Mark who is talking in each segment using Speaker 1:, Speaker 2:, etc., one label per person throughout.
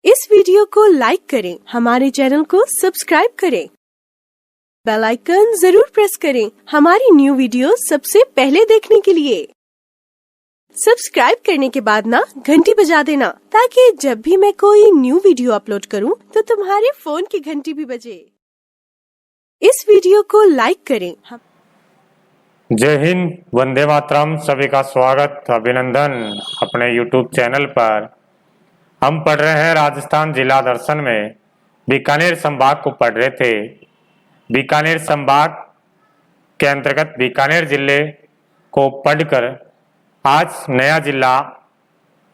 Speaker 1: इस वीडियो को लाइक करें, हमारे चैनल को सब्सक्राइब करें, बेल आइकन जरूर प्रेस करें हमारी न्यू वीडियो सबसे पहले देखने के लिए। सब्सक्राइब करने के बाद ना घंटी बजा देना ताकि जब भी मैं कोई न्यू वीडियो अपलोड करूं तो तुम्हारे फोन की घंटी भी बजे। इस वीडियो को लाइक करें।
Speaker 2: जय हिंद, वंदे मातरम। सभी का स्वागत, अभिनंदन अपने YouTube चैनल पर। हम पढ़ रहे हैं राजस्थान जिला दर्शन में बीकानेर संभाग को पढ़ रहे थे। बीकानेर संभाग के अंतर्गत बीकानेर जिले को पढ़कर आज नया जिला,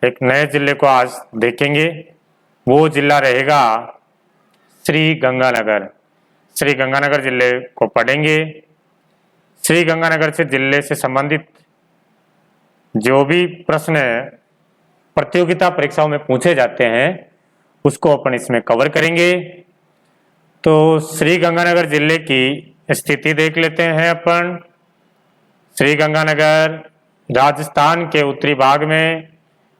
Speaker 2: एक नए जिले को आज देखेंगे। वो जिला रहेगा श्री गंगानगर। श्री गंगानगर जिले को पढ़ेंगे। श्री गंगानगर से जिले से संबंधित जो भी प्रश्न प्रतियोगिता परीक्षाओं में पूछे जाते हैं उसको अपन इसमें कवर करेंगे। तो श्री गंगानगर जिले की स्थिति देख लेते हैं अपन। श्री गंगानगर राजस्थान के उत्तरी भाग में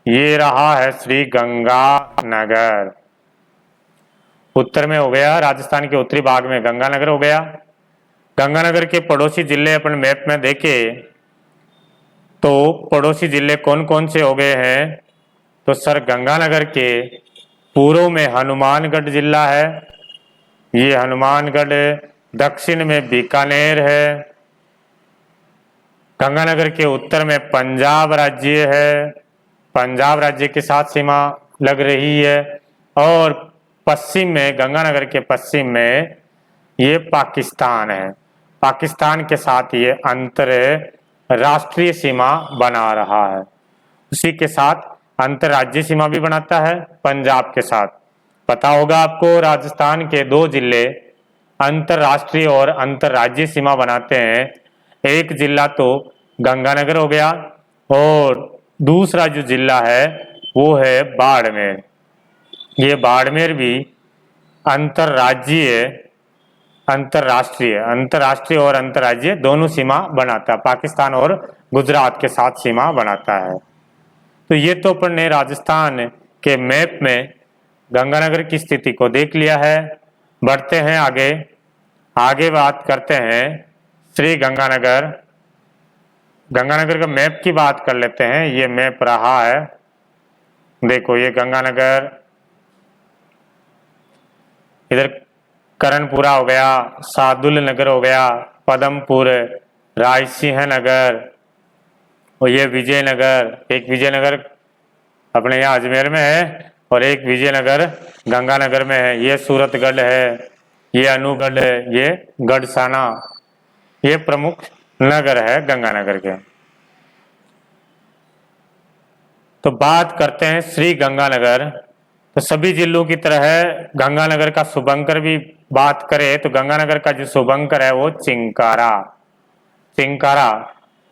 Speaker 2: ये रहा है श्री गंगानगर। उत्तर में हो गया, राजस्थान के उत्तरी भाग में गंगानगर हो गया। गंगानगर के पड़ोसी जिले अपन मैप में देखें तो पड़ोसी जिले कौन कौन से हो गए हैं। तो सर गंगानगर के पूर्व में हनुमानगढ़ जिला है, ये हनुमानगढ़। दक्षिण में बीकानेर है। गंगानगर के उत्तर में पंजाब राज्य है, पंजाब राज्य के साथ सीमा लग रही है। और पश्चिम में, गंगानगर के पश्चिम में ये पाकिस्तान है। पाकिस्तान के साथ ये अंतरराष्ट्रीय सीमा बना रहा है। उसी के साथ अंतर्राज्यीय सीमा भी बनाता है पंजाब के साथ। पता होगा आपको, राजस्थान के दो जिले अंतर्राष्ट्रीय और अंतर्राज्यीय सीमा बनाते हैं। एक जिला तो गंगानगर हो गया और दूसरा जो जिला है वो है बाड़मेर। ये बाड़मेर भी अंतर्राज्यीय, अंतर्राष्ट्रीय और अंतर्राज्यीय दोनों सीमा बनाता है। पाकिस्तान और गुजरात के साथ सीमा बनाता है। तो ये तो अपन ने राजस्थान के मैप में गंगानगर की स्थिति को देख लिया है। बढ़ते हैं आगे बात करते हैं श्री गंगानगर। गंगानगर का मैप की बात कर लेते हैं। ये मैप रहा है, देखो ये गंगानगर, इधर करणपुरा हो गया, सादुल नगर हो गया, पदमपुर, रायसिंह नगर और ये विजयनगर। एक विजयनगर अपने यहाँ अजमेर में है और एक विजयनगर गंगानगर में है। ये सूरतगढ़ है, ये अनूगढ़ है, ये गढ़साना। ये प्रमुख नगर है गंगानगर के। तो बात करते हैं श्री गंगानगर। तो सभी जिलों की तरह गंगानगर का शुभंकर भी बात करें तो गंगानगर का जो शुभंकर है वो चिंकारा।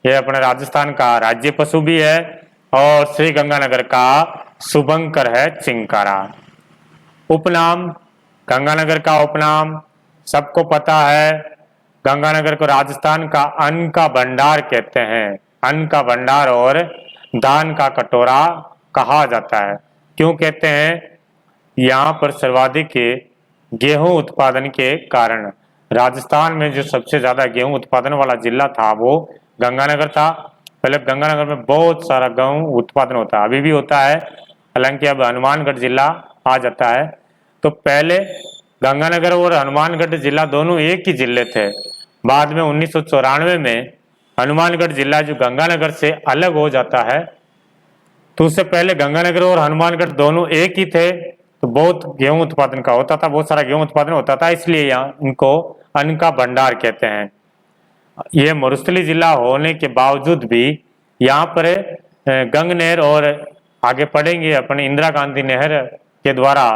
Speaker 2: ये अपने राजस्थान का राज्य पशु भी है और श्री गंगानगर का शुभंकर है चिंकारा। उपनाम, गंगानगर का उपनाम सबको पता है। गंगानगर को राजस्थान का अन्न का भंडार कहते हैं। अन्न का भंडार और दान का कटोरा कहा जाता है। क्यों कहते हैं? यहाँ पर सर्वाधिक गेहूं उत्पादन के कारण राजस्थान में जो सबसे ज्यादा गेहूं उत्पादन वाला जिला था वो गंगानगर था। पहले गंगानगर में बहुत सारा गेहूं उत्पादन होता है, अभी भी होता है, हालांकि अब हनुमानगढ़ जिला आ जाता है। तो पहले गंगानगर और हनुमानगढ़ जिला दोनों एक ही जिले थे। बाद में 1994 में हनुमानगढ़ जिला जो गंगानगर से अलग हो जाता है। तो उससे पहले गंगानगर और हनुमानगढ़ दोनों एक ही थे। तो बहुत गेहूं उत्पादन का होता था, बहुत सारा गेहूं उत्पादन होता था, इसलिए यहाँ इनको अन्न का भंडार कहते हैं। ये मरुस्थली जिला होने के बावजूद भी यहाँ पर गंगनहर और आगे पढ़ेंगे अपन इंदिरा गांधी नहर के द्वारा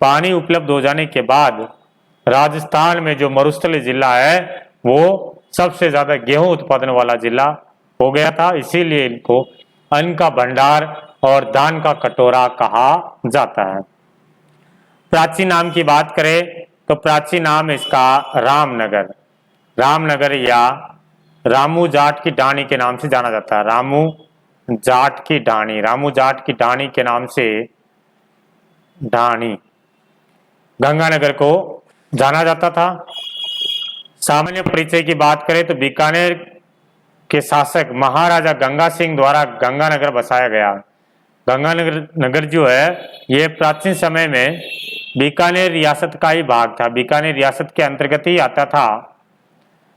Speaker 2: पानी उपलब्ध हो जाने के बाद राजस्थान में जो मरुस्थली जिला है वो सबसे ज्यादा गेहूं उत्पादन वाला जिला हो गया था। इसीलिए इनको अन्न का भंडार और दान का कटोरा कहा जाता है। प्राचीन नाम की बात करें तो प्राचीन नाम इसका रामनगर या रामू जाट की डाणी के नाम से जाना जाता है। रामू जाट की डाणी के नाम से ढाणी गंगानगर को जाना जाता था। सामान्य परिचय की बात करें तो बीकानेर के शासक महाराजा गंगा सिंह द्वारा गंगानगर बसाया गया। गंगानगर जो है ये प्राचीन समय में बीकानेर रियासत का ही भाग था, बीकानेर रियासत के अंतर्गत ही आता था।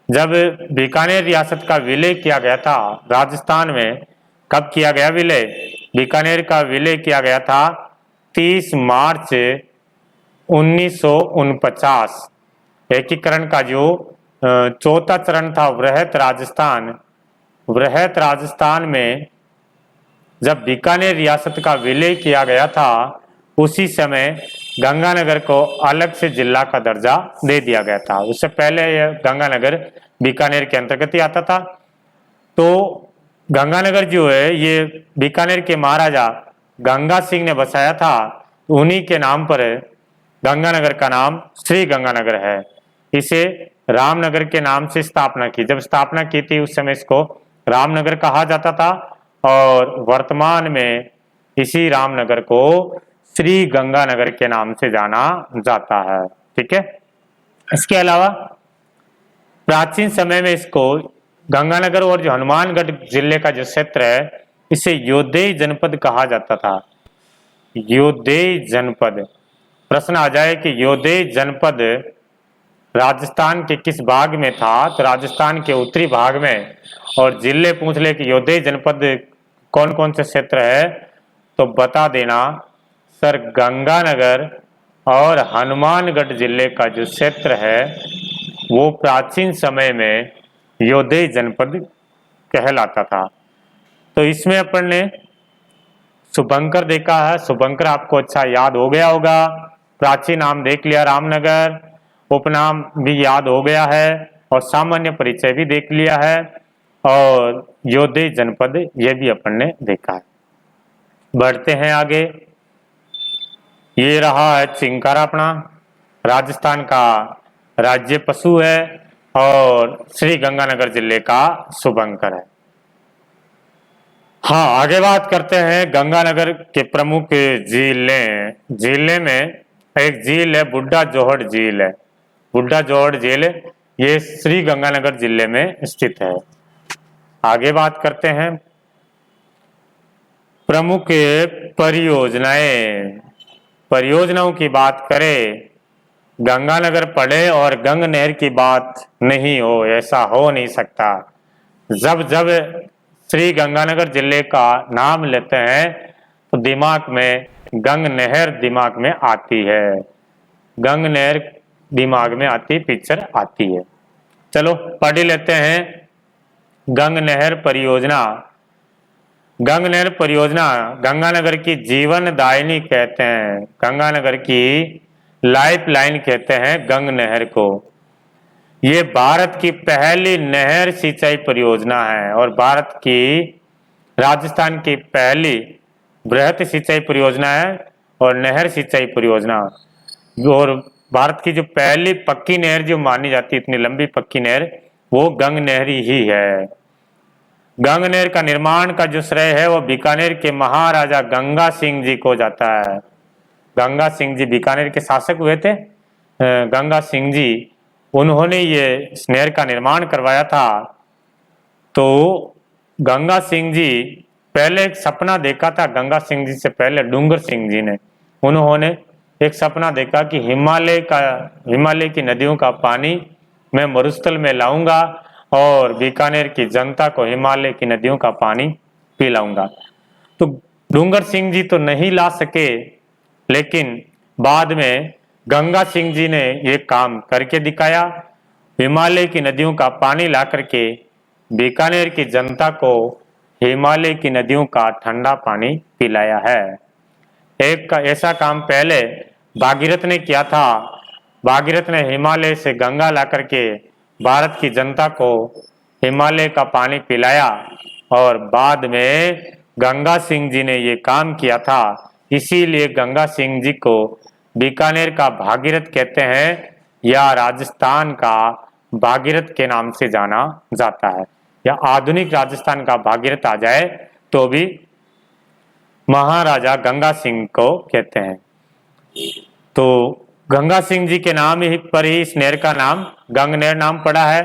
Speaker 2: जब बीकानेर रियासत का विलय किया गया था राजस्थान में, कब किया गया विलय? बीकानेर का विलय किया गया था 30 मार्च 1949। एकीकरण का जो चौथा चरण था वृहत राजस्थान में जब बीकानेर रियासत का विलय किया गया था, उसी समय गंगानगर को अलग से जिला का दर्जा दे दिया गया था। उससे पहले यह गंगानगर बीकानेर के अंतर्गत ही आता था। तो गंगानगर जो है ये बीकानेर के महाराजा गंगा सिंह ने बसाया था। उन्हीं के नाम पर गंगानगर का नाम श्री गंगानगर है। इसे रामनगर के नाम से स्थापना की, जब स्थापना की थी उस समय इसको रामनगर कहा जाता था और वर्तमान में इसी रामनगर को श्री गंगानगर के नाम से जाना जाता है। ठीक है। इसके अलावा प्राचीन समय में इसको गंगानगर और जो हनुमानगढ़ जिले का जो क्षेत्र है इसे योदेय जनपद कहा जाता था। योदेय जनपद, प्रश्न आ जाए कि योदेय जनपद राजस्थान के किस भाग में था, तो राजस्थान के उत्तरी भाग में। और जिले पूछ ले कि योदेय जनपद कौन कौन से क्षेत्र है, तो बता देना सर गंगानगर और हनुमानगढ़ जिले का जो क्षेत्र है वो प्राचीन समय में योदेय जनपद कहलाता था। तो इसमें अपन ने शुभंकर देखा है, शुभंकर आपको अच्छा याद हो गया होगा। प्राचीन नाम देख लिया रामनगर, उपनाम भी याद हो गया है और सामान्य परिचय भी देख लिया है और योदेय जनपद ये भी अपन ने देखा है। बढ़ते हैं आगे। ये रहा है चिंकारा अपना, राजस्थान का राज्य पशु है और श्री गंगानगर जिले का शुभंकर है। हाँ, आगे बात करते हैं गंगानगर के प्रमुख झीलें में एक झील है बुड्ढा जोहड़ झील है। बुड्ढा जोहड़ झील ये श्री गंगानगर जिले में स्थित है। आगे बात करते हैं प्रमुख परियोजनाओं की बात करें, गंगानगर पड़े और गंग नहर की बात नहीं हो, ऐसा हो नहीं सकता। जब जब श्री गंगानगर जिले का नाम लेते हैं तो दिमाग में गंग नहर दिमाग में आती है, गंग नहर दिमाग में आती, पिक्चर आती है। चलो पढ़ लेते हैं गंग नहर परियोजना। गंग नहर परियोजना गंगानगर की जीवन दायिनी कहते हैं, गंगानगर की लाइफ लाइन कहते हैं गंग नहर को। ये भारत की पहली नहर सिंचाई परियोजना है और राजस्थान की पहली बृहत सिंचाई परियोजना है और नहर सिंचाई परियोजना। और भारत की जो पहली पक्की नहर जो मानी जाती है, इतनी लंबी पक्की नहर, वो गंग नहर ही है। गंग नहर का निर्माण का जो श्रेय है वो बीकानेर के महाराजा गंगा सिंह जी को जाता है। गंगा सिंह जी बीकानेर के शासक हुए थे, गंगा सिंह जी, उन्होंने ये नहर का निर्माण करवाया था। तो गंगा सिंह जी पहले एक सपना देखा था, गंगा सिंह जी से पहले डूंगर सिंह जी ने, उन्होंने एक सपना देखा कि हिमालय की नदियों का पानी मैं मरुस्थल में लाऊंगा और बीकानेर की जनता को हिमालय की नदियों का पानी पिलाऊंगा। तो डूंगर सिंह जी तो नहीं ला सके, लेकिन बाद में गंगा सिंह जी ने ये काम करके दिखाया। हिमालय की नदियों का पानी ला करके बीकानेर की जनता को हिमालय की नदियों का ठंडा पानी पिलाया है। एक का ऐसा काम पहले भागीरथ ने किया था। भागीरथ ने हिमालय से गंगा ला करके भारत की जनता को हिमालय का पानी पिलाया और बाद में गंगा सिंह जी ने ये काम किया था। इसीलिए गंगा सिंह जी को बीकानेर का भागीरथ कहते हैं या राजस्थान का भागीरथ के नाम से जाना जाता है, या आधुनिक राजस्थान का भागीरथ आ जाए तो भी महाराजा गंगा सिंह को कहते हैं। तो गंगा सिंह जी के नाम ही पर ही इस नहर का नाम गंग नहर नाम पड़ा है।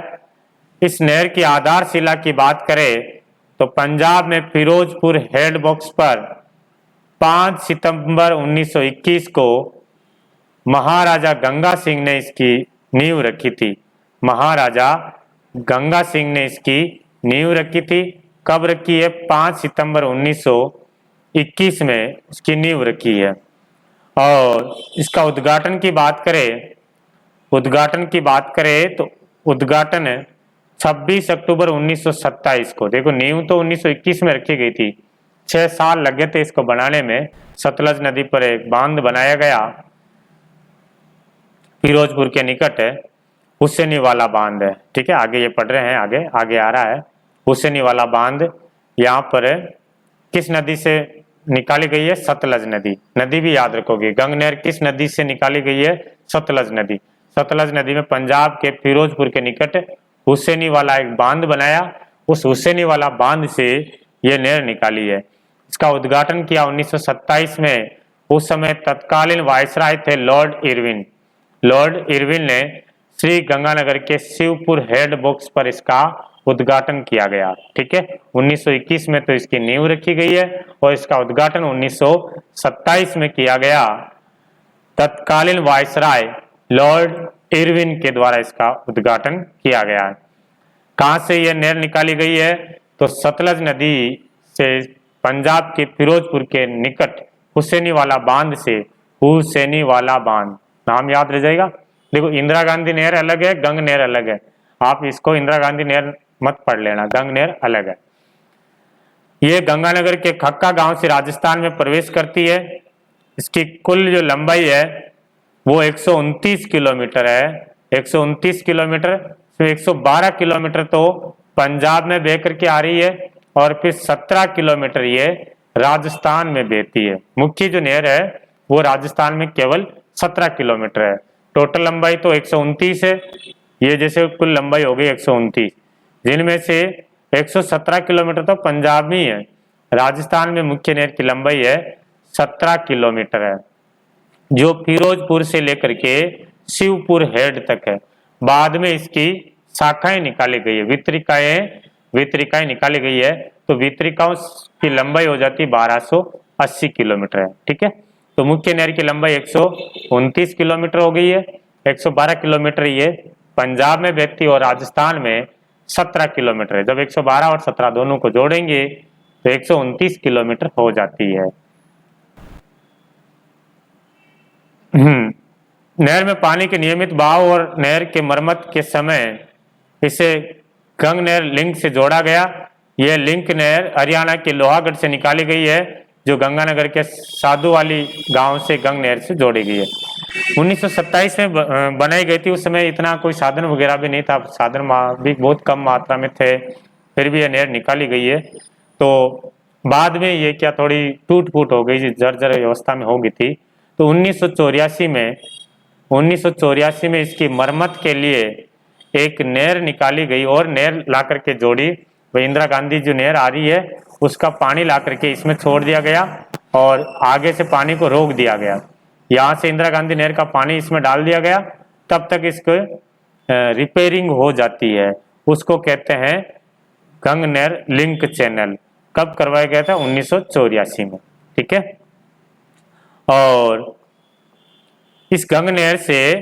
Speaker 2: इस नहर की आधारशिला की बात करें तो पंजाब में फिरोजपुर हेड बॉक्स पर 5 सितंबर 1921 को महाराजा गंगा सिंह ने इसकी नींव रखी थी। महाराजा गंगा सिंह ने इसकी नींव रखी थी। कब रखी है? 5 सितंबर 1921 में इसकी नींव रखी है। और इसका उद्घाटन की बात करें तो उद्घाटन 26 अक्टूबर 1927 को। देखो नींव तो 1921 में रखी गई थी, 6 साल लगे थे इसको बनाने में। सतलज नदी पर एक बांध बनाया गया फिरोजपुर के निकट है, हुसैनी वाला बांध है। ठीक है, आगे ये पढ़ रहे हैं, आगे आ रहा है। हुसैनी वाला बांध यहाँ पर किस नदी से निकाली गई है? सतलज नदी। नदी भी याद रखोगे, गंग नहर किस नदी से निकाली गई है? सतलज नदी। सतलज नदी में पंजाब के फिरोजपुर के निकट हुसैनी वाला एक बांध बनाया, उस हुसैनी वाला बांध से यह नहर निकाली है। इसका उद्घाटन किया 1927 में। उस समय तत्कालीन वायसराय थे लॉर्ड इरविन। लॉर्ड इरविन ने श्री गंगानगर के शिवपुर हेड बॉक्स पर इसका उद्घाटन किया गया। ठीक है, 1921 में तो इसकी नींव रखी गई है और इसका उद्घाटन 1927 में किया गया। तत्कालीन वायसराय लॉर्ड इरविन के द्वारा इसका उद्घाटन किया गया है। कहां से यह नहर निकाली गई है? तो सतलज नदी से पंजाब के फिरोजपुर के निकट हुसैनी वाला बांध से। हुसैनी वाला बांध नाम याद रह जाएगा। देखो, इंदिरा गांधी नहर अलग है, गंग नहर अलग है। आप इसको इंदिरा गांधी नहर मत पढ़ लेना, गंग नहर अलग है। ये गंगानगर के खक्का गांव से राजस्थान में प्रवेश करती है। इसकी कुल जो लंबाई है वो 129 किलोमीटर है। 129 किलोमीटर, फिर 112 किलोमीटर तो पंजाब में बह करके आ रही है और फिर 17 किलोमीटर ये राजस्थान में बहती है। मुख्य जो नहर है वो राजस्थान में केवल 17 किलोमीटर है। टोटल लंबाई तो 129 है। ये जैसे कुल लंबाई हो गई 129, जिनमें से 117 किलोमीटर तो पंजाब में ही है। राजस्थान में मुख्य नहर की लंबाई है 17 किलोमीटर है, जो फिरोजपुर से लेकर के शिवपुर हेड तक है। बाद में इसकी शाखाएं निकाली गई है, वितरिकाएं निकाली गई है। तो वितरिकाओं की लंबाई हो जाती 1280 किलोमीटर है। ठीक है, तो मुख्य नहर की लंबाई 129 किलोमीटर हो गई है। 112 किलोमीटर ये पंजाब में बहती और राजस्थान में 17 किलोमीटर है। जब 112 और 17 दोनों को जोड़ेंगे तो 129 किलोमीटर हो जाती है। नहर में पानी के नियमित बहाव और नहर के मरम्मत के समय इसे गंग नहर लिंक से जोड़ा गया। यह लिंक नहर हरियाणा के लोहागढ़ से निकाली गई है, जो गंगानगर के साधुवाली गांव से गंग नहर से जोड़ी गई है। 1927 में बनाई गई थी। उस समय इतना कोई साधन वगैरह भी नहीं था, साधन भी बहुत कम मात्रा में थे, फिर भी यह नहर निकाली गई है। तो बाद में ये क्या थोड़ी टूट फूट हो गई, जर्जर अवस्था में हो गई थी। तो 1984 में इसकी मरम्मत के लिए एक नहर निकाली गई और नहर ला करके जोड़ी। वह इंदिरा गांधी जो नहर आ रही है उसका पानी ला करके इसमें छोड़ दिया गया और आगे से पानी को रोक दिया गया। यहाँ से इंदिरा गांधी नहर का पानी इसमें डाल दिया गया, तब तक इसको रिपेयरिंग हो जाती है। उसको कहते हैं गंग नहर लिंक चैनल। कब करवाया गया था? 1984 में। ठीक है, और इस गंग नहर से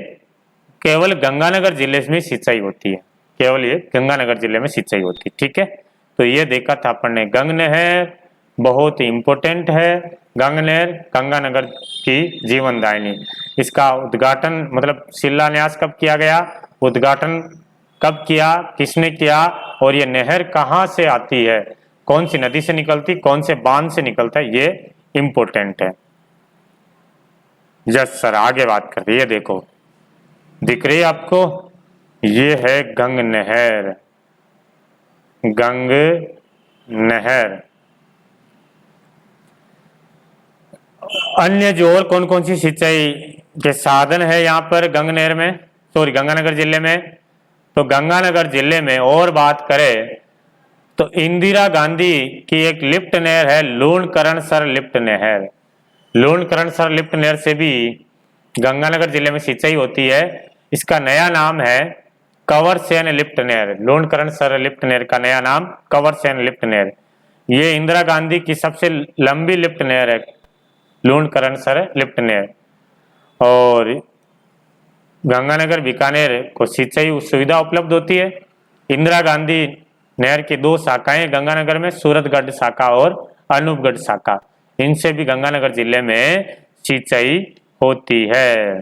Speaker 2: केवल गंगानगर जिले में सिंचाई होती है, केवल ये गंगानगर जिले में सिंचाई होती है। ठीक है, तो ये देखा था अपन ने। गंग नहर बहुत ही इंपॉर्टेंट है। गंग नहर गंगानगर की जीवनदायिनी। इसका उद्घाटन मतलब शिलान्यास कब किया गया, उद्घाटन कब किया, किसने किया, और ये नहर कहाँ से आती है, कौन सी नदी से निकलती, कौन से बांध से निकलता है, ये इंपॉर्टेंट है। यस सर, आगे बात करते। ये देखो, दिख रही है आपको, ये है गंग नहर। गंग नहर। अन्य जो और कौन कौन सी सिंचाई के साधन है यहाँ पर गंग नहर में, सॉरी गंगानगर जिले में? तो गंगानगर जिले में और बात करें तो इंदिरा गांधी की एक लिफ्ट नहर है, लूणकरणसर लिफ्ट नहर। लूणकरणसर लिफ्ट नहर से भी गंगानगर जिले में सिंचाई होती है। इसका नया नाम है कंवरसेन लिफ्ट नहर। लोणकरण सर लिफ्ट नहर का नया नाम कंवरसेन लिफ्ट नहर। ये इंदिरा गांधी की सबसे लंबी लिफ्ट नहर है, लोणकरण सर लिफ्ट नहर। और गंगानगर बीकानेर को सिंचाई सुविधा उपलब्ध होती है। इंदिरा गांधी नहर की 2 शाखाएं गंगानगर में, सूरतगढ़ शाखा और अनूपगढ़ शाखा, इनसे भी गंगानगर जिले में सिंचाई होती है।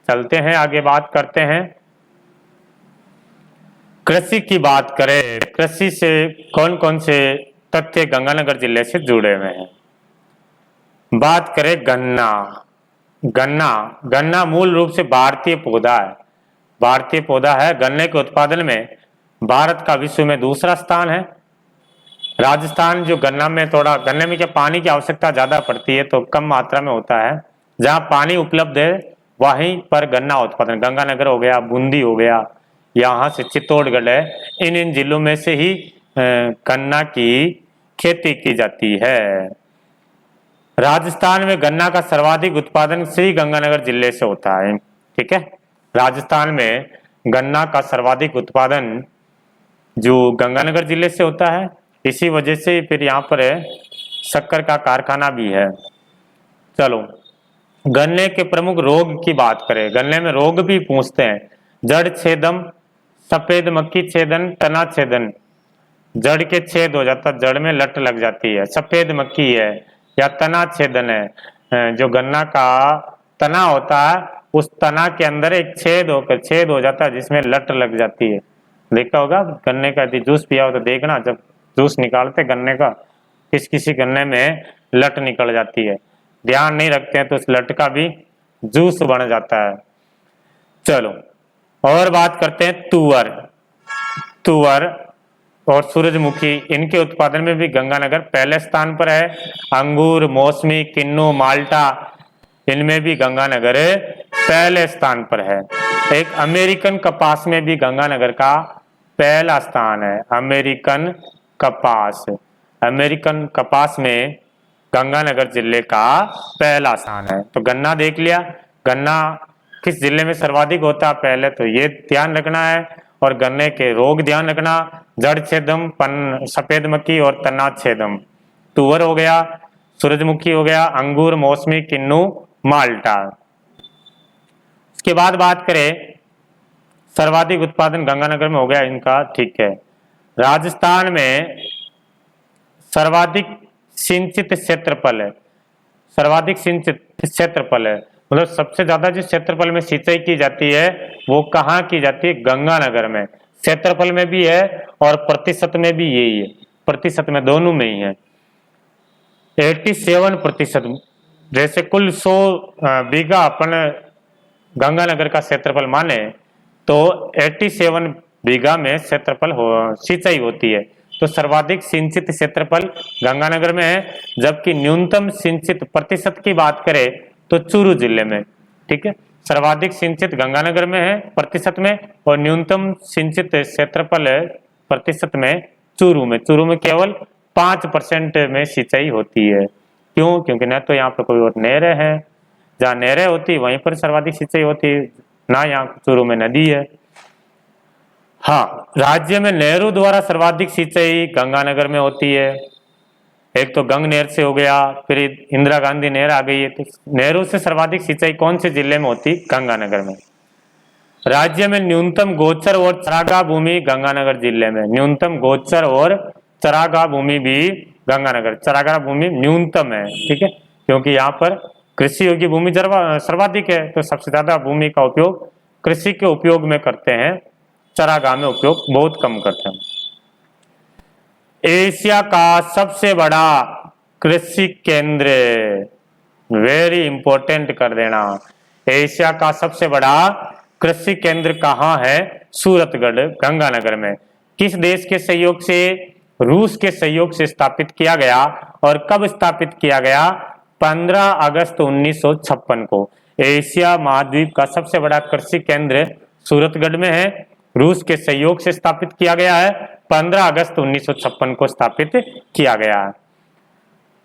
Speaker 2: चलते हैं आगे, बात करते हैं कृषि की। बात करें कृषि से कौन कौन से तथ्य गंगानगर जिले से जुड़े हुए हैं। बात करें गन्ना। गन्ना मूल रूप से भारतीय पौधा है। भारतीय पौधा है। गन्ने के उत्पादन में भारत का विश्व में दूसरा स्थान है। राजस्थान जो गन्ने में क्या पानी की आवश्यकता ज्यादा पड़ती है, तो कम मात्रा में होता है। जहाँ पानी उपलब्ध है वहीं पर गन्ना उत्पादन, गंगानगर हो गया, बूंदी हो गया, यहाँ से चित्तौड़गढ़ है, इन जिलों में से ही गन्ना की खेती की जाती है। राजस्थान में गन्ना का सर्वाधिक उत्पादन श्री गंगानगर जिले से होता है। ठीक है, राजस्थान में गन्ना का सर्वाधिक उत्पादन जो गंगानगर जिले से होता है। इसी वजह से फिर यहाँ पर शक्कर का कारखाना भी है। चलो, गन्ने के प्रमुख रोग की बात करें। गन्ने में रोग भी पूछते हैं। जड़ छेदम, सफेद मक्खी छेदन, तना छेदन। जड़ के छेद हो जाता, जड़ में लट लग जाती है, सफेद मक्खी है, या तना छेदन है। जो गन्ना का तना होता है, उस तना के अंदर एक छेद हो जाता है जिसमें लट लग जाती है। देखा होगा गन्ने का, यदि जूस पिया हो तो देखना, जब जूस निकालते गन्ने का, किसी गन्ने में लट निकल जाती है, ध्यान नहीं रखते हैं तो उस लट का भी जूस बन जाता है। चलो, और बात करते हैं तुअर और सूरजमुखी। इनके उत्पादन में भी गंगानगर पहले स्थान पर है। अंगूर, मौसमी, किन्नू, माल्टा, इनमें भी गंगानगर पहले स्थान पर है। एक अमेरिकन कपास में भी गंगानगर का पहला स्थान है। अमेरिकन कपास में गंगानगर जिले का पहला स्थान है। तो गन्ना देख लिया, गन्ना किस जिले में सर्वाधिक होता है पहले तो ये ध्यान रखना है। और गन्ने के रोग ध्यान रखना, जड़ छेदम, सफेद मक्खी और तना छेदम। तुअर हो गया, सूरजमुखी हो गया, अंगूर, मौसमी, किन्नू, माल्टा। इसके बाद बात करें सर्वाधिक उत्पादन गंगानगर में हो गया इनका। ठीक है, राजस्थान में सर्वाधिक सिंचित क्षेत्रफल है। सर्वाधिक सिंचित क्षेत्रफल है, मतलब सबसे ज्यादा जिस क्षेत्रफल में सिंचाई की जाती है वो कहाँ की जाती है? गंगानगर में। क्षेत्रफल में भी है और प्रतिशत में भी यही है, प्रतिशत में दोनों में ही है। 87%। जैसे कुल 100 बीघा अपन गंगानगर का क्षेत्रफल माने तो 87 बीघा में क्षेत्रफल सिंचाई होती है। तो सर्वाधिक सिंचित क्षेत्रफल गंगानगर में है, जबकि न्यूनतम सिंचित प्रतिशत की बात करें तो चूरू जिले में। ठीक है, सर्वाधिक सिंचित गंगानगर में है प्रतिशत में, और न्यूनतम सिंचित क्षेत्रफल है प्रतिशत में चूरू में। चूरू में केवल 5% में सिंचाई होती है। क्यों? क्योंकि न तो यहाँ पर कोई और नहरें हैं, जहाँ नहरें होती वहीं पर सर्वाधिक सिंचाई होती है, ना यहाँ चूरू में नदी है। हाँ, राज्य में नहरों द्वारा सर्वाधिक सिंचाई गंगानगर में होती है। एक तो गंग नहर से हो गया, फिर इंदिरा गांधी नहर आ गई है। तो नहरों से सर्वाधिक सिंचाई कौन से जिले में होती? गंगानगर में। राज्य में न्यूनतम गोचर और चरागाह भूमि गंगानगर जिले में। न्यूनतम गोचर और चरागाह भूमि भी गंगानगर, चरागाह भूमि न्यूनतम है। ठीक है, क्योंकि यहाँ पर कृषि योग्य भूमि सर्वाधिक है, तो सबसे ज्यादा भूमि का उपयोग कृषि के उपयोग में करते हैं, चरागाह में उपयोग बहुत कम करते हैं। एशिया का सबसे बड़ा कृषि केंद्र, वेरी इंपॉर्टेंट कर देना, एशिया का सबसे बड़ा कृषि केंद्र कहाँ है? सूरतगढ़, गंगानगर में। किस देश के सहयोग से? रूस के सहयोग से स्थापित किया गया। और कब स्थापित किया गया? 15 अगस्त 1956 को। एशिया महाद्वीप का सबसे बड़ा कृषि केंद्र सूरतगढ़ में है, रूस के सहयोग से स्थापित किया गया है। 15 अगस्त 1956 को स्थापित किया गया है।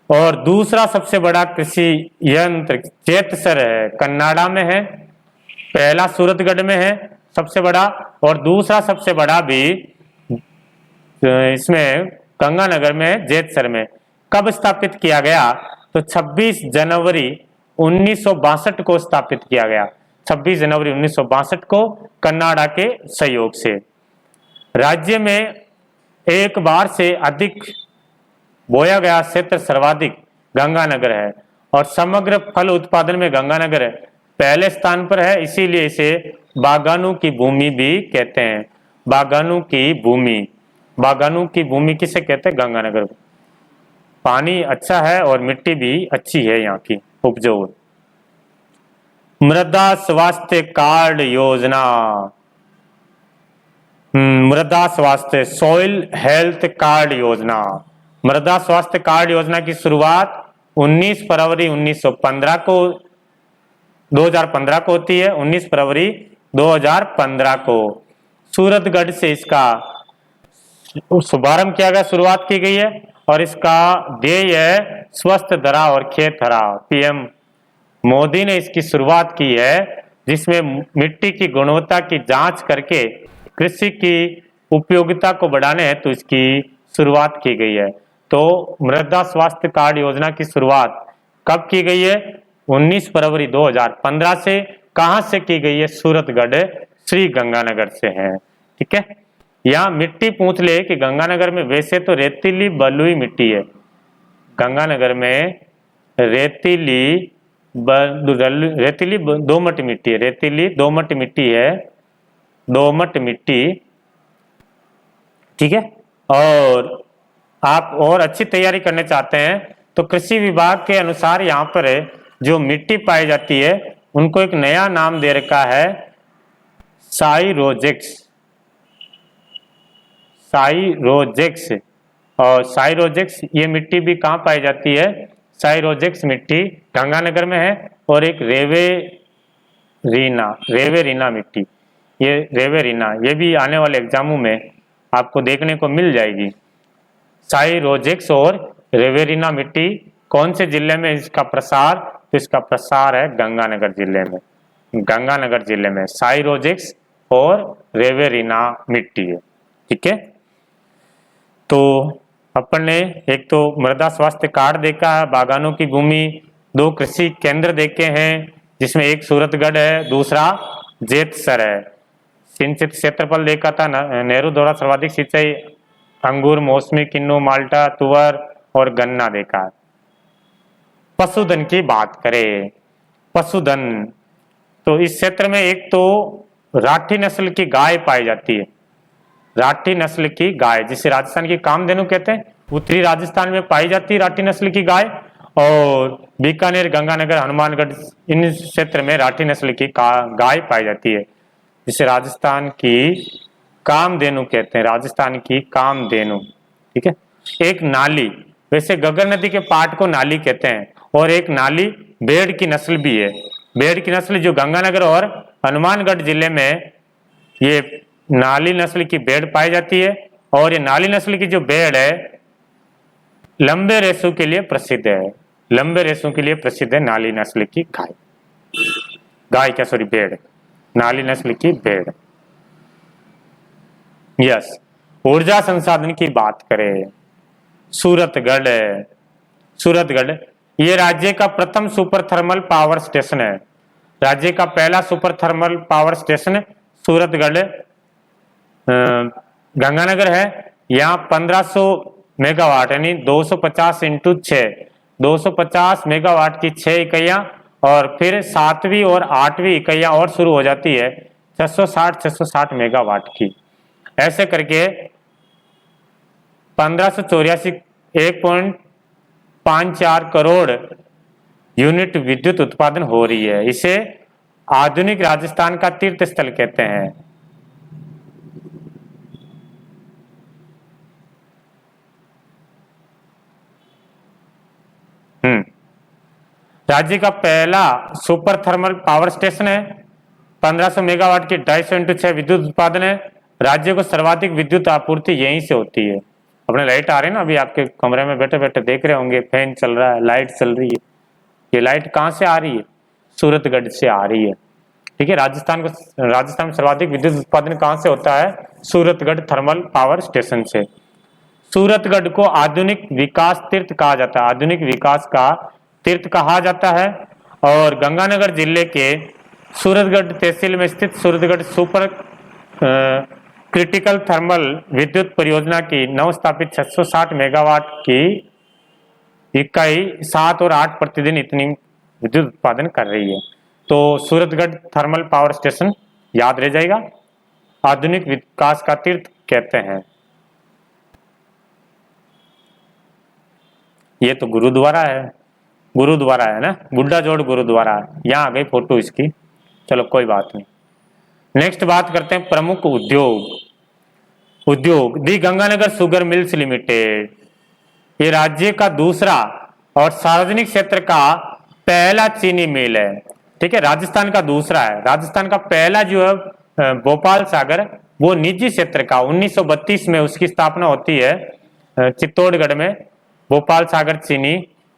Speaker 2: और दूसरा सबसे बड़ा कृषि यंत्र चेतसर है, कन्नाडा में है। पहला सूरतगढ़ में है सबसे बड़ा, और दूसरा सबसे बड़ा भी इसमें गंगानगर में, जेतसर में। कब स्थापित किया गया? तो 26 जनवरी 1962 को स्थापित किया गया। 26 जनवरी 1962 को कन्नाडा के सहयोग से। राज्य में एक बार से अधिक बोया गया क्षेत्र सर्वाधिक गंगानगर है, और समग्र फल उत्पादन में गंगानगर पहले स्थान पर है। इसीलिए इसे बागानों की भूमि भी कहते हैं। बागानों की भूमि, बागानों की भूमि किसे कहते हैं? गंगानगर। पानी अच्छा है और मिट्टी भी अच्छी है यहाँ की, उपजाऊ। मृदा स्वास्थ्य कार्ड योजना, मृदा स्वास्थ्य सॉइल हेल्थ कार्ड योजना। मृदा स्वास्थ्य कार्ड योजना की शुरुआत 19 फरवरी 1915 को 2015 को होती है। 19 फरवरी 2015 को सूरतगढ़ से इसका शुभारंभ किया गया, शुरुआत की गई है। और इसका ध्येय है स्वस्थ धरा और खेत हरा। पीएम मोदी ने इसकी शुरुआत की है, जिसमें मिट्टी की गुणवत्ता की जांच करके कृषि की उपयोगिता को बढ़ाने हेतु तो इसकी शुरुआत की गई है। तो मृदा स्वास्थ्य कार्ड योजना की शुरुआत कब की गई है? 19 फरवरी 2015 से। कहां से की गई है? सूरतगढ़ श्री गंगानगर से है। ठीक है, यहाँ मिट्टी पूछ ले कि गंगानगर में वैसे तो रेतीली बलुई मिट्टी है। गंगानगर में रेतीली दोमट मिट्टी है, रेतीली दोमट मिट्टी है, दोमट मिट्टी। ठीक है, और आप और अच्छी तैयारी करने चाहते हैं तो कृषि विभाग के अनुसार यहाँ पर जो मिट्टी पाई जाती है उनको एक नया नाम दे रखा है साइरोजेक्स। साइरोजेक्स, और साइरोजेक्स ये मिट्टी भी कहाँ पाई जाती है? साइरोजेक्स मिट्टी गंगानगर में है। और एक रेवेरीना मिट्टी, ये रेवेरीना, ये भी आने वाले एग्जामों में आपको देखने को मिल जाएगी। साइरोजेक्स और रेवेरीना मिट्टी कौन से जिले में इसका प्रसार? तो इसका प्रसार है गंगानगर जिले में। गंगानगर जिले में साइरोजेक्स और रेवेरीना मिट्टी है। ठीक है, तो अपन ने एक तो मृदा स्वास्थ्य कार्ड देखा है, बागानों की भूमि, 2 कृषि केंद्र देखे हैं, जिसमें एक सूरतगढ़ है, दूसरा जेतसर है। सिंचित क्षेत्रफल देखा था, नेहरू द्वारा सर्वाधिक सिंचाई अंगूर, मौसमी, किन्नू, माल्टा, तुअर और गन्ना देखा है। पशुधन की बात करें, पशुधन तो इस क्षेत्र में एक तो राठी नस्ल की गाय पाई जाती है। राठी नस्ल की गाय, जिसे राजस्थान की कामधेनु कहते हैं, उत्तरी राजस्थान में पाई जाती है राठी नस्ल की गाय। और बीकानेर, गंगानगर, हनुमानगढ़, इन क्षेत्र में राठी नस्ल की गाय पाई जाती है, जिसे राजस्थान की कामधेनु कहते हैं। राजस्थान की कामधेनु। ठीक है, एक नाली, वैसे गगर नदी के पाट को नाली कहते हैं, और एक नाली भेड़ की नस्ल भी है। भेड़ की नस्ल जो गंगानगर और हनुमानगढ़ जिले में ये नाली नस्ल की भेड़ पाई जाती है। और ये नाली नस्ल की जो भेड़ है लंबे रेसों के लिए प्रसिद्ध है। लंबे रेसों के लिए प्रसिद्ध है नाली नस्ल की भेड़, नाली नस्ल की भेड़। यस, ऊर्जा संसाधन की बात करें, सूरतगढ़। सूरतगढ़ ये राज्य का प्रथम सुपर थर्मल पावर स्टेशन है। राज्य का पहला super thermal power station Suratgarh Ganganagar है। यहाँ 1500 मेगावाट यानी 250 इंटू 6, 250 मेगावाट की 6 इकाइयां, और फिर 7वीं और 8वीं इकाइयां और शुरू हो जाती है 660 मेगावाट की। ऐसे करके 1584 1.54 करोड़ यूनिट विद्युत उत्पादन हो रही है। इसे आधुनिक राजस्थान का तीर्थ स्थल कहते हैं। राज्य का पहला सुपर थर्मल पावर स्टेशन है। 1500 मेगावाट की 250 इंटू 6 विद्युत उत्पादन है। राज्य को सर्वाधिक विद्युत आपूर्ति यहीं से होती है। अपने लाइट आ रही है ना, अभी आपके कमरे में बैठे बैठे देख रहे होंगे, फैन चल रहा है, लाइट चल रही है। ये लाइट कहाँ से आ रही है? सूरतगढ़ से आ रही है। ठीक है, राजस्थान में सर्वाधिक विद्युत उत्पादन कहाँ से होता है? सूरतगढ़ थर्मल पावर स्टेशन से। सूरतगढ़ को आधुनिक विकास तीर्थ कहा जाता है, आधुनिक विकास का तीर्थ कहा जाता है। और गंगानगर जिले के सूरतगढ़ तहसील में स्थित सूरतगढ़ सुपर क्रिटिकल थर्मल विद्युत परियोजना की नवस्थापित 660 मेगावाट की इकाई 7 और 8 प्रतिदिन इतनी विद्युत उत्पादन कर रही है। तो सूरतगढ़ थर्मल पावर स्टेशन याद रह जाएगा, आधुनिक विकास का तीर्थ कहते हैं। ये तो गुरुद्वारा है, गुरुद्वारा है ना, बुड्ढा जोड़ गुरुद्वारा है। यहाँ आ गई फोटो इसकी, चलो कोई बात नहीं। नेक्स्ट बात करते हैं प्रमुख उद्योग दी गंगानगर शुगर मिल्स लिमिटेड। ये राज्य का दूसरा और सार्वजनिक क्षेत्र का पहला चीनी मिल है। ठीक है, राजस्थान का दूसरा है, राजस्थान का पहला जो है भोपाल सागर, वो निजी क्षेत्र का 1932 में उसकी स्थापना होती है चित्तौड़गढ़ में। भोपाल सागर चीनी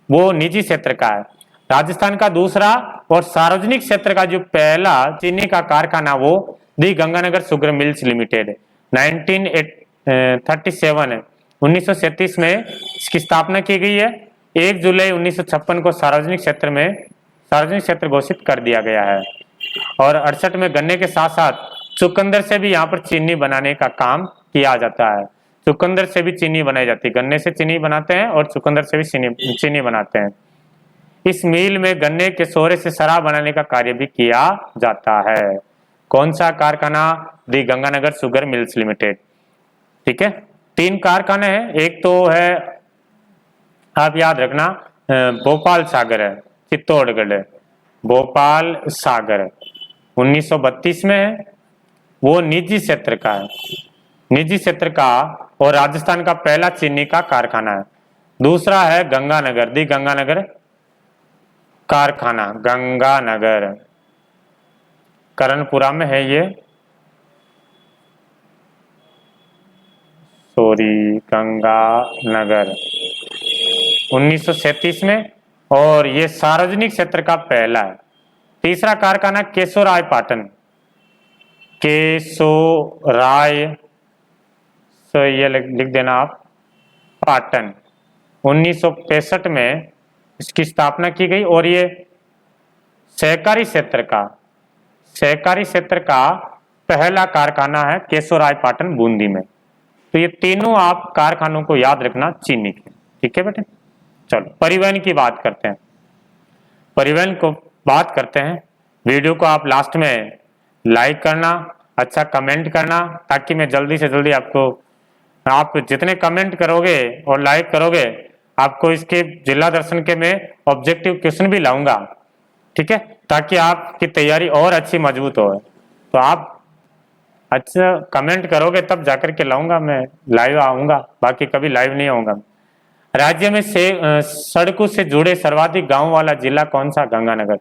Speaker 2: वो निजी क्षेत्र का है। राजस्थान का दूसरा और सार्वजनिक क्षेत्र का जो पहला चीनी का कारखाना वो दी गंगानगर शुगर मिल्स लिमिटेड 1937 में इसकी स्थापना की गई है। 1 जुलाई 1956 को सार्वजनिक क्षेत्र घोषित कर दिया गया है। और 68 में गन्ने के साथ साथ चुकंदर से भी यहाँ पर चीनी बनाने का काम किया जाता है। चुकंदर से भी चीनी बनाई जाती है, गन्ने से चीनी बनाते हैं और चुकंदर से भी चीनी बनाते हैं। इस मिल में गन्ने के सोरे से शराब बनाने का कार्य भी किया जाता है। कौन सा कारखाना? दी गंगानगर शुगर मिल्स लिमिटेड। ठीक है, 3 कारखाने हैं। एक तो है, आप याद रखना, भोपाल सागर है, चित्तौड़गढ़ है। भोपाल सागर 1932 में है, वो निजी क्षेत्र का है, निजी क्षेत्र का, और राजस्थान का पहला चीनी का कारखाना है। दूसरा है गंगानगर, दी गंगानगर कारखाना, गंगानगर करणपुरा में है ये, गंगानगर 1937 में, और ये सार्वजनिक क्षेत्र का पहला है। तीसरा कारखाना केशोराय पाटन, केशोराय, तो ये लिख देना आप, पाटन 1965 में इसकी स्थापना की गई। और ये सहकारी क्षेत्र का पहला कारखाना है केशोराय पाटन बूंदी में। तो ये तीनों आप कारखानों को याद रखना चीनी के। ठीक है बेटे, चलो परिवहन की बात करते हैं। परिवहन को बात करते हैं। वीडियो को आप लास्ट में लाइक करना, अच्छा कमेंट करना, ताकि मैं जल्दी से जल्दी आप जितने कमेंट करोगे और लाइक करोगे, आपको इसके जिला दर्शन के में ऑब्जेक्टिव क्वेश्चन भी लाऊंगा। ठीक है, ताकि आपकी तैयारी और अच्छी मजबूत हो। तो आप अच्छा कमेंट करोगे तब जाकर के लाऊंगा, मैं लाइव आऊंगा, बाकी कभी लाइव नहीं आऊंगा। राज्य में सड़कों से जुड़े सर्वाधिक गांव वाला जिला कौन सा? गंगानगर।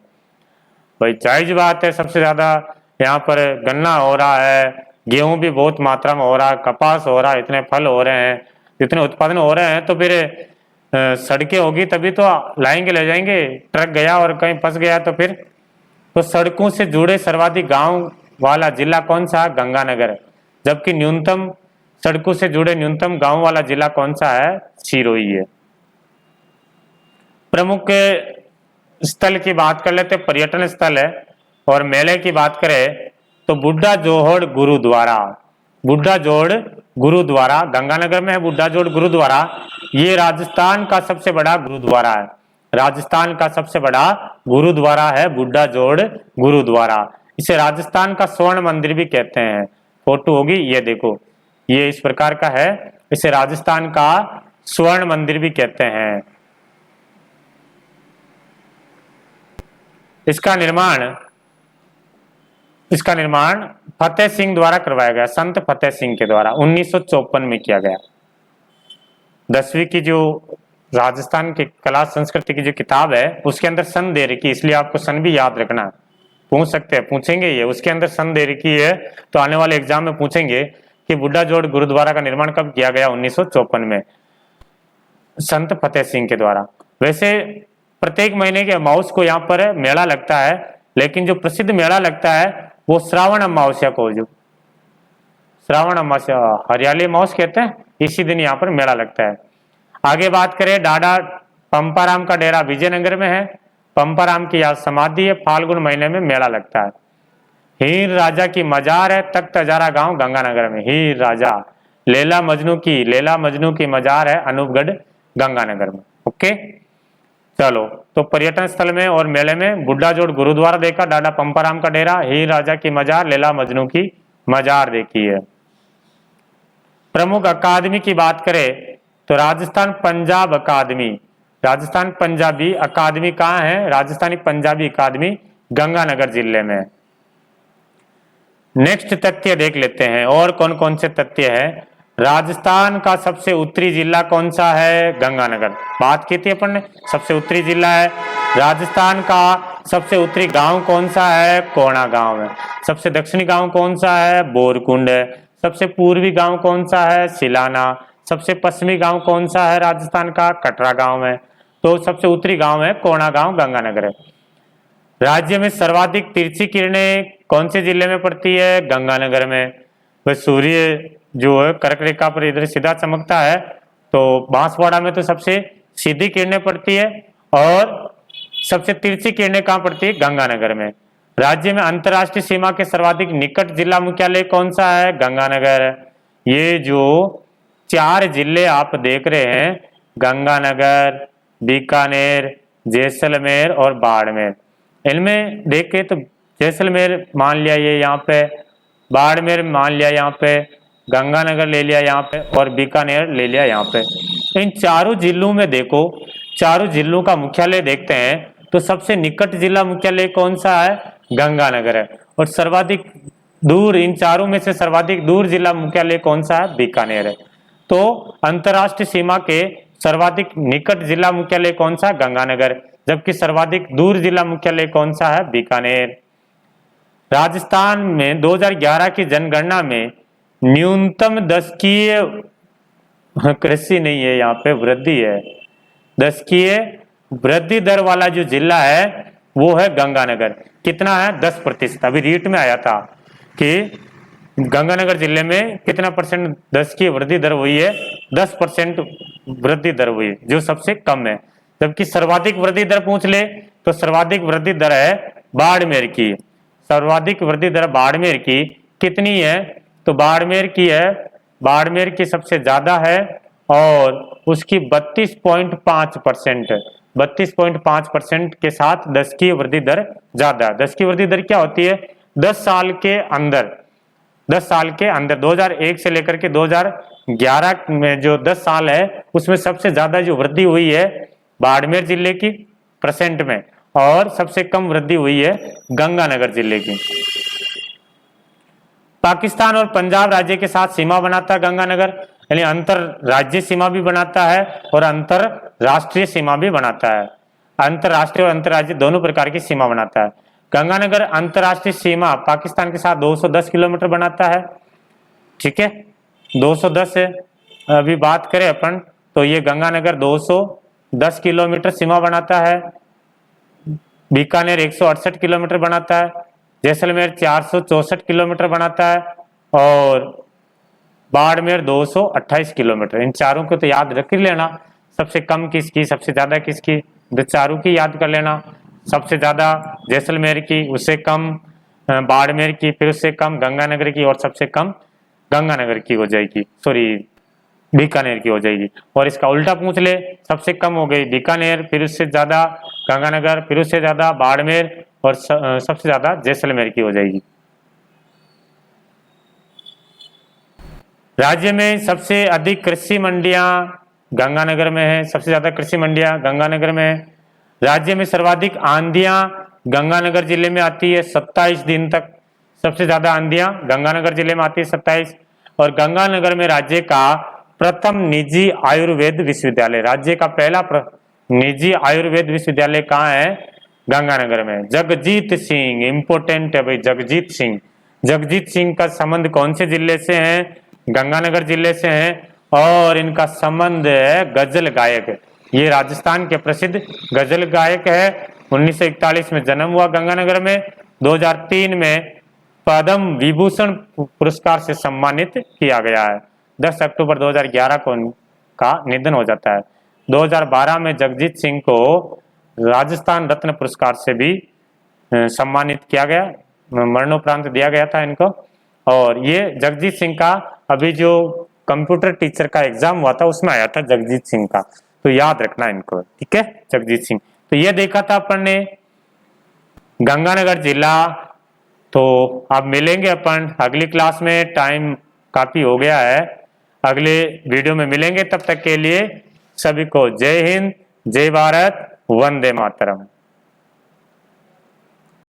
Speaker 2: भाई जायज बात है, सबसे ज्यादा यहाँ पर गन्ना हो रहा है, गेहूं भी बहुत मात्रा में हो रहा है, कपास हो रहा है, इतने फल हो रहे हैं, इतने उत्पादन हो रहे हैं, तो फिर सड़कें होगी तभी तो लाएंगे, ले जाएंगे। ट्रक गया और कहीं फंस गया तो फिर, तो सड़कों से जुड़े सर्वाधिक गांव वाला जिला कौन सा? गंगानगर। जबकि न्यूनतम सड़कों से जुड़े न्यूनतम गांव वाला जिला कौन सा है? सिरोही है। प्रमुख स्थल की बात कर लेते, पर्यटन स्थल है। और मेले की बात करें तो बुड्ढा जोड़ गुरुद्वारा, बुड्ढा जोड़ गुरुद्वारा गंगानगर में है। बुड्ढा जोड़ गुरुद्वारा ये राजस्थान का सबसे बड़ा गुरुद्वारा है, राजस्थान का सबसे बड़ा गुरुद्वारा है बुड्ढा जोड़ गुरुद्वारा। इसे राजस्थान का स्वर्ण मंदिर भी कहते हैं। फोटो होगी, ये देखो, ये इस प्रकार का है, इसे राजस्थान का स्वर्ण मंदिर भी कहते हैं। इसका निर्माण फतेह सिंह द्वारा करवाया गया, संत फतेह सिंह के द्वारा 1954 में किया गया। 10वीं की जो राजस्थान की कला संस्कृति की जो किताब है उसके अंदर सन दे रखी, इसलिए आपको सन भी याद रखना है। पूछ सकते हैं, पूछेंगे ये, उसके अंदर सन दे रखी है, तो आने वाले एग्जाम में पूछेंगे कि बुड्ढा जोड़ गुरुद्वारा का निर्माण कब किया गया? 1954 में संत फतेह सिंह के द्वारा। वैसे प्रत्येक महीने के अमावस को यहाँ पर मेला लगता है, लेकिन जो प्रसिद्ध मेला लगता है वो श्रावण अमावस्या को, जो श्रावण अमावस्या हरियाली अमावस कहते हैं, इसी दिन यहाँ पर मेला लगता है। आगे बात करें, डाडा पंपाराम का डेरा विजयनगर में है। पंपाराम की यहाँ समाधि है, फाल्गुन महीने में मेला लगता है। हीर राजा की मजार है, तख्त हजारा गांव गंगानगर में। हीर राजा लैला मजनू की मजार है अनूपगढ़ गंगानगर में। ओके, चलो तो पर्यटन स्थल में और मेले में बुड्ढा जोड़ गुरुद्वारा देखा, डाडा पंपाराम का डेरा, हीर राजा की मजार, लैला मजनू की मजार देखी है। प्रमुख अकादमी की बात करें तो राजस्थान पंजाब अकादमी, राजस्थान पंजाबी अकादमी कहाँ है? राजस्थानी पंजाबी अकादमी गंगानगर जिले में। नेक्स्ट तथ्य देख लेते हैं और कौन कौन से तथ्य हैं। राजस्थान का सबसे उत्तरी जिला कौन सा है? गंगानगर। बात की थी अपन ने, सबसे उत्तरी जिला है। राजस्थान का सबसे उत्तरी गांव कौन सा है? कोणा गांव है। सबसे दक्षिणी गांव कौन सा है? बोरकुंड है। सबसे पूर्वी गांव कौन सा है? सिलाना। सबसे पश्चिमी गांव कौन सा है राजस्थान का? कटरा गांव है। तो सबसे उत्तरी गांव है कोणा गांव, गंगानगर है। राज्य में सर्वाधिक तिरछी किरणें कौन से जिले में पड़ती है? गंगानगर में। वह सूर्य जो है कर्क रेखा पर इधर सीधा चमकता है, तो बांसवाड़ा में तो सबसे सीधी किरणें पड़ती है और सबसे तिरछी किरणें कहाँ पड़ती है? गंगानगर में। राज्य में अंतर्राष्ट्रीय सीमा के सर्वाधिक निकट जिला मुख्यालय कौन सा है? गंगानगर। ये जो 4 जिले आप देख रहे हैं, गंगानगर, बीकानेर, जैसलमेर और बाड़मेर, इनमें देखे तो जैसलमेर मान लिया ये यहाँ पे, बाड़मेर मान लिया यहाँ पे, गंगानगर ले लिया यहाँ पे और बीकानेर ले लिया यहाँ पे। इन चारों जिलों में देखो, चारों जिलों का मुख्यालय देखते हैं तो सबसे निकट जिला मुख्यालय कौन सा है? गंगानगर है। और सर्वाधिक दूर, इन चारों में से सर्वाधिक दूर जिला मुख्यालय कौन सा है? बीकानेर है। तो अंतर्राष्ट्रीय सीमा के सर्वाधिक निकट जिला मुख्यालय कौन सा? गंगानगर। जबकि सर्वाधिक दूर जिला मुख्यालय कौन सा है? बीकानेर। राजस्थान में 2011 की जनगणना में न्यूनतम दशकीय कृषि नहीं है, यहाँ पे वृद्धि है। दशकीय वृद्धि दर वाला जो जिला है वो है गंगानगर। कितना है? 10%। अभी रीट में आया था कि गंगानगर जिले में कितना परसेंट दशकीय वृद्धि दर हुई है? 10% वृद्धि दर हुई, जो सबसे कम है। जबकि सर्वाधिक वृद्धि दर पूछ ले तो सर्वाधिक वृद्धि दर है बाड़मेर की। सर्वाधिक वृद्धि दर बाड़मेर की कितनी है? तो बाड़मेर की है, बाड़मेर की सबसे ज्यादा है और उसकी 32.5% है। 32.5% के साथ दशकीय वृद्धि दर ज्यादा है। दशकीय वृद्धि दर क्या होती है? 10 साल के अंदर 2001 से लेकर के 2011 में जो 10 साल है उसमें सबसे ज्यादा जो वृद्धि हुई है बाड़मेर जिले की परसेंट में, और सबसे कम वृद्धि हुई है गंगानगर जिले की। पाकिस्तान और पंजाब राज्य के साथ सीमा बनाता है गंगानगर, यानी अंतर राज्य सीमा भी बनाता है और अंतरराष्ट्रीय सीमा भी बनाता है। अंतरराष्ट्रीय और अंतरराज्य दोनों प्रकार की सीमा बनाता है। गंगानगर अंतरराष्ट्रीय सीमा पाकिस्तान के साथ 210 किलोमीटर बनाता है। ठीक है, 210 है। अभी बात करें अपन तो ये गंगानगर 210 किलोमीटर सीमा बनाता है। बीकानेर 168 किलोमीटर बनाता है। जैसलमेर 464 किलोमीटर बनाता है और बाड़मेर 228 किलोमीटर। इन चारों को तो याद रख लेना, सबसे कम किसकी, सबसे ज्यादा किसकी, चारों की याद कर लेना। सबसे ज्यादा जैसलमेर की, उससे कम बाड़मेर की, फिर उससे कम गंगानगर की और सबसे कम गंगानगर की हो जाएगी, सॉरी बीकानेर की हो जाएगी। और इसका उल्टा पूछ ले, सबसे कम हो गई बीकानेर, फिर उससे ज्यादा गंगानगर, फिर उससे ज्यादा बाड़मेर और सबसे ज्यादा जैसलमेर की हो जाएगी। राज्य में सबसे अधिक कृषि मंडियां गंगानगर में है। सबसे ज्यादा कृषि मंडियां गंगानगर में है। राज्य में सर्वाधिक आंधियां गंगानगर जिले में आती है 27 दिन तक। सबसे ज्यादा आंधियां गंगानगर जिले में आती है 27। और गंगानगर में राज्य का प्रथम निजी आयुर्वेद विश्वविद्यालय, राज्य का पहला निजी आयुर्वेद विश्वविद्यालय कहाँ है? गंगानगर में। जगजीत सिंह, इंपोर्टेंट है भाई, जगजीत सिंह। जगजीत सिंह का संबंध कौन से जिले से है? गंगानगर जिले से हैं और इनका संबंध है गजल गायक। ये राजस्थान के प्रसिद्ध गजल गायक है। 1941 में जन्म हुआ गंगानगर में। 2003 में पद्म विभूषण पुरस्कार से सम्मानित किया गया है। 10 अक्टूबर 2011 को उनका निधन हो जाता है। 2012 में जगजीत सिंह को राजस्थान रत्न पुरस्कार से भी सम्मानित किया गया, मरणोपरांत दिया गया था इनको। और ये जगजीत सिंह का अभी जो कंप्यूटर टीचर का एग्जाम हुआ था उसमें आया था जगजीत सिंह का, तो याद रखना इनको, ठीक है। जगजीत सिंह, तो ये देखा था अपन ने गंगानगर जिला। तो अब मिलेंगे अपन अगली क्लास में, टाइम काफी हो गया है। अगले वीडियो में मिलेंगे, तब तक के लिए सभी को जय हिंद, जय भारत, वंदे मातरम।